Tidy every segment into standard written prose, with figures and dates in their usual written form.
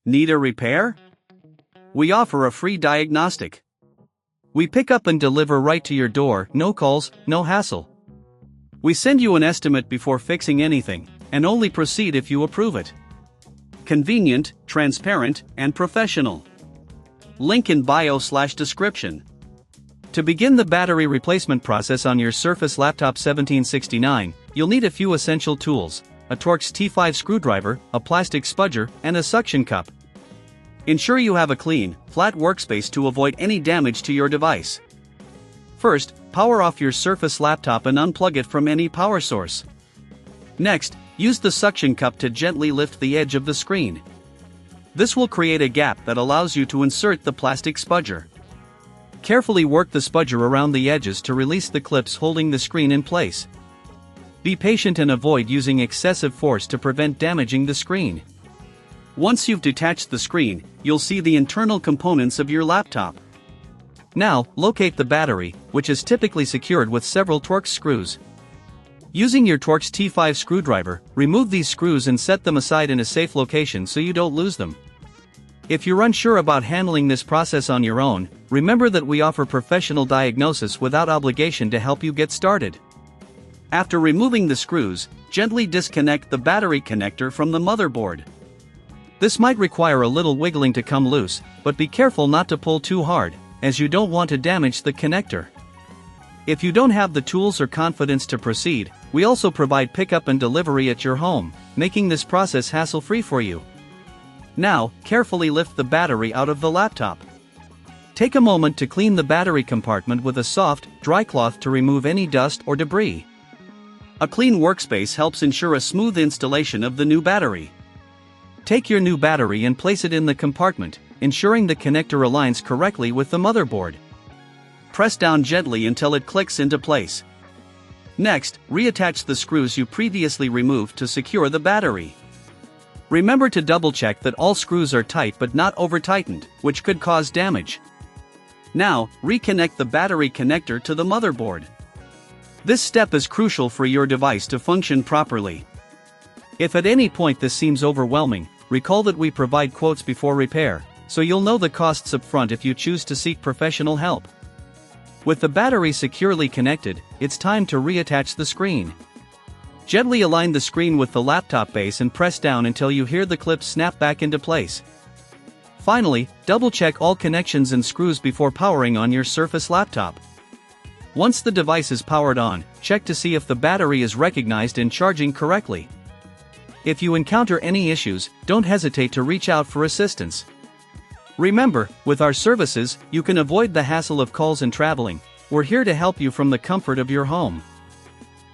Need a repair? We offer a free diagnostic. We pick up and deliver right to your door, no calls, no hassle. We send you an estimate before fixing anything, and only proceed if you approve it. Convenient, transparent, and professional. Link in bio/description. To begin the battery replacement process on your Surface Laptop 1769, you'll need a few essential tools: a Torx T5 screwdriver, a plastic spudger, and a suction cup. Ensure you have a clean, flat workspace to avoid any damage to your device. First, power off your Surface Laptop and unplug it from any power source. Next, use the suction cup to gently lift the edge of the screen. This will create a gap that allows you to insert the plastic spudger. Carefully work the spudger around the edges to release the clips holding the screen in place. Be patient and avoid using excessive force to prevent damaging the screen. Once you've detached the screen, you'll see the internal components of your laptop. Now, locate the battery, which is typically secured with several Torx screws. Using your Torx T5 screwdriver, remove these screws and set them aside in a safe location so you don't lose them. If you're unsure about handling this process on your own, remember that we offer professional diagnosis without obligation to help you get started. After removing the screws, gently disconnect the battery connector from the motherboard. This might require a little wiggling to come loose, but be careful not to pull too hard, as you don't want to damage the connector. If you don't have the tools or confidence to proceed, we also provide pickup and delivery at your home, making this process hassle-free for you. Now, carefully lift the battery out of the laptop. Take a moment to clean the battery compartment with a soft, dry cloth to remove any dust or debris. A clean workspace helps ensure a smooth installation of the new battery. Take your new battery and place it in the compartment, ensuring the connector aligns correctly with the motherboard. Press down gently until it clicks into place. Next, reattach the screws you previously removed to secure the battery. Remember to double-check that all screws are tight but not over-tightened, which could cause damage. Now, reconnect the battery connector to the motherboard. This step is crucial for your device to function properly. If at any point this seems overwhelming, recall that we provide quotes before repair, so you'll know the costs up front if you choose to seek professional help. With the battery securely connected, it's time to reattach the screen. Gently align the screen with the laptop base and press down until you hear the clips snap back into place. Finally, double-check all connections and screws before powering on your Surface Laptop. Once the device is powered on, check to see if the battery is recognized and charging correctly. If you encounter any issues, don't hesitate to reach out for assistance. Remember, with our services, you can avoid the hassle of calls and traveling. We're here to help you from the comfort of your home.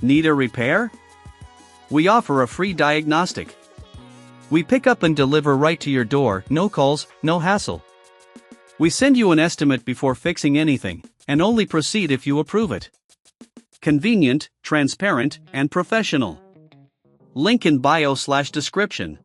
Need a repair? We offer a free diagnostic. We pick up and deliver right to your door, no calls, no hassle. We send you an estimate before fixing anything, and only proceed if you approve it. Convenient, transparent, and professional. Link in bio/description.